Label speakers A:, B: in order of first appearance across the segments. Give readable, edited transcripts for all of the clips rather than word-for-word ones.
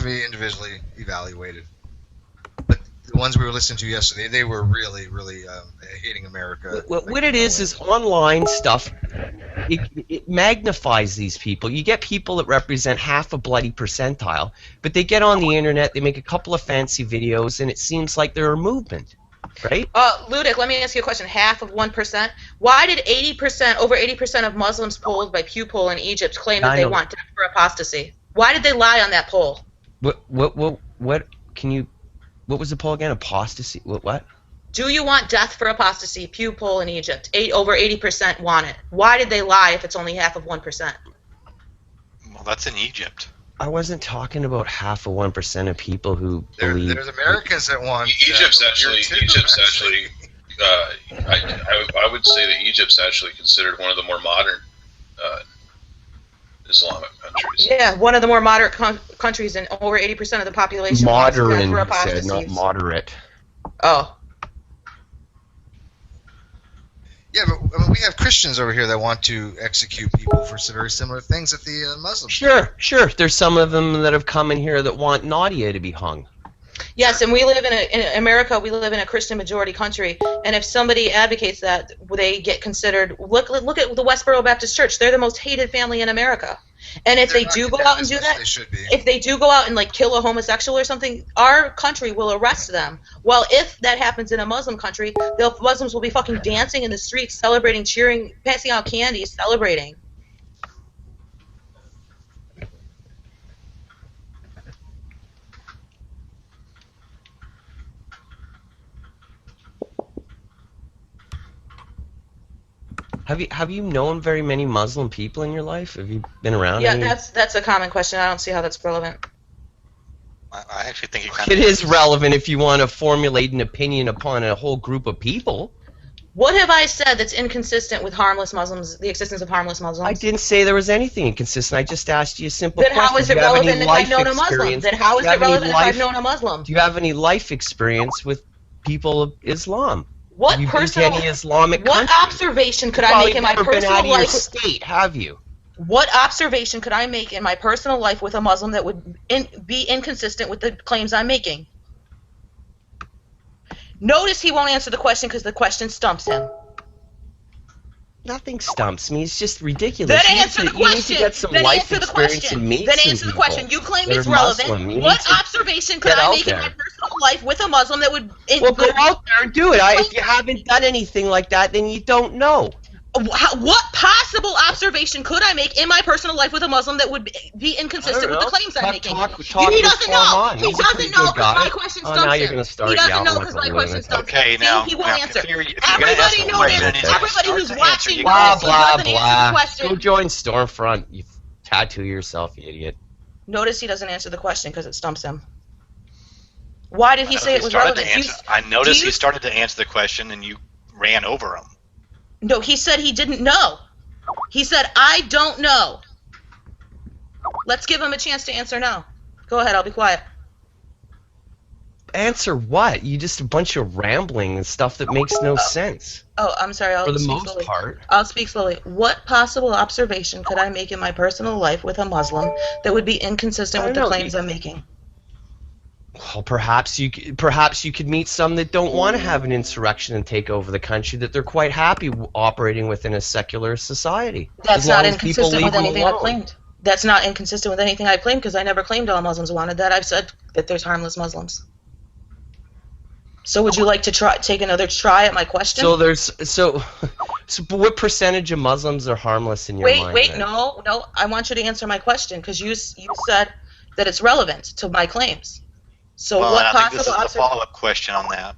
A: be individually evaluated. But the ones we were listening to yesterday, they were really, really hating America.
B: What it is online stuff. It magnifies these people. You get people that represent half a bloody percentile, but they get on the internet, they make a couple of fancy videos, and it seems like they're a movement, right?
C: Ludic, let me ask you a question. Half of 1%. Why did over 80% of Muslims polled by Pew Poll in Egypt claim that they want death for apostasy? Why did they lie on that poll?
B: What was the poll again? Apostasy? What?
C: Do you want death for apostasy? Pew Poll in Egypt. Over 80% want it. Why did they lie if it's only half of 1%?
D: Well, that's in Egypt.
B: I wasn't talking about half of 1% of people who believe.
A: There's Americans that want.
E: Egypt's actually. I would say that Egypt's actually considered one of the more modern Islamic countries.
C: Yeah, one of the more moderate countries, and over 80% of the population.
B: Modern, you said, not moderate.
C: Oh.
A: Yeah, but I mean, we have Christians over here that want to execute people for very similar things that the Muslims.
B: Sure. There's some of them that have come in here that want Nadia to be hung.
C: Yes, and we live in America. We live in a Christian majority country, and if somebody advocates that, they get considered. Look at the Westboro Baptist Church. They're the most hated family in America. And if they do go out and do that, if they do go out and like kill a homosexual or something, our country will arrest them. Well, if that happens in a Muslim country, the Muslims will be fucking dancing in the streets, celebrating, cheering, passing out candy, celebrating.
B: Have you known very many Muslim people in your life? Have you been around?
C: Yeah, that's a common question. I don't see how that's relevant.
D: I actually think it kind of
B: is relevant if you want to formulate an opinion upon a whole group of people.
C: What have I said that's inconsistent with harmless Muslims, the existence of harmless Muslims?
B: I didn't say there was anything inconsistent. I just asked you a simple question.
C: Then how is it relevant if I've known a Muslim? Then how is it relevant if I've known a Muslim?
B: Do you have any life experience with people of Islam?
C: What observation could I make in my personal life?
B: State, have you?
C: What observation could I make in my personal life with a Muslim that would be inconsistent with the claims I'm making? Notice he won't answer the question because the question stumps him.
B: Nothing stumps me. It's just ridiculous.
C: Then answer the question.
B: You need to get some life experience and meet
C: Then answer the question. You claim it's relevant. What observation could I make in my personal life with a Muslim that would...
B: Well, go out there and do it. If you haven't done anything like that, then you don't know.
C: What possible observation could I make in my personal life with a Muslim that would be inconsistent with the claims I'm making? He doesn't know. He doesn't know because my question stumps him.
B: Now you're going to start.
C: He doesn't know because my question stumps him.
D: Okay, now
C: he won't answer.
D: Everybody
C: knows this. Everybody who's watching
B: blah,
C: this,
B: blah,
C: he doesn't
B: blah.
C: answer the question.
B: Go join Stormfront. You tattoo yourself, you idiot.
C: Notice he doesn't answer the question because it stumps him. Why did he say it was relevant?
D: I noticed he started to answer the question and you ran over him.
C: No, he said he didn't know. He said, I don't know. Let's give him a chance to answer no. Go ahead, I'll be quiet.
B: Answer what? You just a bunch of rambling and stuff that makes no sense.
C: Oh, I'm sorry.
B: For the most part.
C: I'll speak slowly. What possible observation could I make in my personal life with a Muslim that would be inconsistent with the claims I'm making?
B: Well, perhaps you could meet some that don't want to have an insurrection and take over the country, that they're quite happy operating within a secular society.
C: That's not inconsistent with anything I've claimed. That's not inconsistent with anything I've claimed because I never claimed all Muslims wanted that. I've said that there's harmless Muslims. So would you like to take another try at my question?
B: So what percentage of Muslims are harmless in your mind?
C: Wait, no. I want you to answer my question because you said that it's relevant to my claims. So what
D: I think this is
C: possible
D: a follow-up question on that.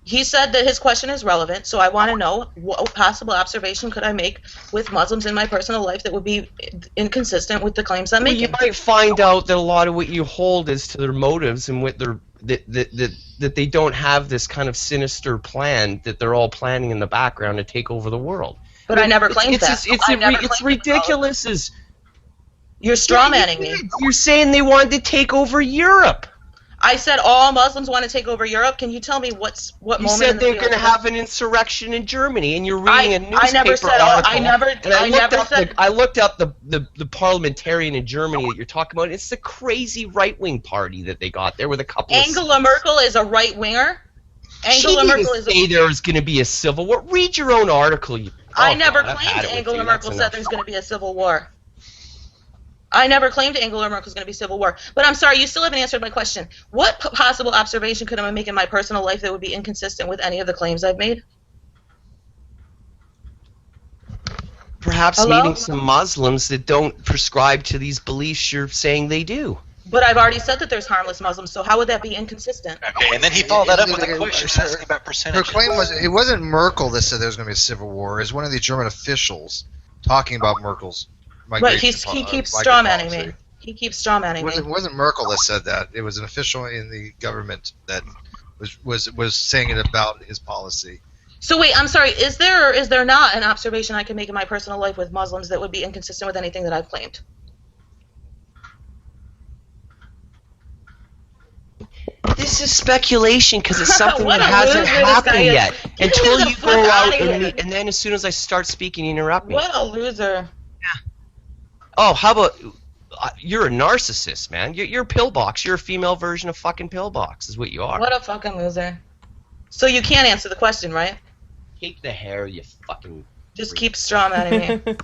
C: He said that his question is relevant, so I want to know what possible observation could I make with Muslims in my personal life that would be inconsistent with the claims I'm making.
B: You might find out that a lot of what you hold is to their motives and what that they don't have this kind of sinister plan that they're all planning in the background to take over the world.
C: But I never claimed that.
B: It's ridiculous.
C: You're strawmanning me.
B: You're saying they wanted to take over Europe.
C: I said all Muslims want to take over Europe. Can you tell me what
B: You
C: moment?
B: said
C: in the
B: they're
C: field
B: going to
C: of-
B: have an insurrection in Germany, and you're reading a newspaper
C: I never said all.
B: article.
C: I
B: I looked up the parliamentarian in Germany that you're talking about. It's the crazy right-wing party that they got there with a couple.
C: Angela Merkel is a right winger. Angela Merkel is.
B: Say there was going to be a civil war. Read your own article.
C: I never
B: God, I've had
C: claimed
B: it with
C: Angela
B: you.
C: Merkel
B: That's
C: said
B: enough.
C: there's going to be a civil war. I never claimed Angela Merkel's going to be civil war. But I'm sorry, you still haven't answered my question. What possible observation could I make in my personal life that would be inconsistent with any of the claims I've made?
B: Perhaps
C: Hello?
B: meeting some Muslims that don't prescribe to these beliefs you're saying they do.
C: But I've already said that there's harmless Muslims, so how would that be inconsistent?
D: Okay, and then he followed that up with a question asking about
A: Her
D: percentages.
A: claim was it wasn't Merkel that said there was going to be a civil war. It was one of the German officials talking about Merkel's
C: Right,
A: migration
C: he keeps
A: migrant
C: strawmanning
A: policy.
C: me. He keeps strawmanning
A: It
C: me.
A: wasn't Merkel that said that. It was an official in the government that was saying it about his policy.
C: So wait, I'm sorry, is there or is there not an observation I can make in my personal life with Muslims that would be inconsistent with anything that I've claimed?
B: This is speculation because it's something
C: What
B: that
C: a
B: hasn't
C: loser this
B: happened
C: guy is.
B: yet.
C: Get
B: Until
C: the
B: you
C: fuck
B: go out
C: outta here.
B: and then as soon as I start speaking, you interrupt me.
C: What a loser.
B: Oh, how about you're a narcissist, man? You're a pillbox. You're a female version of fucking pillbox, is what you are.
C: What a fucking loser. So you can't answer the question, right?
B: Take the hair, you fucking.
C: Just keep strawmanning me.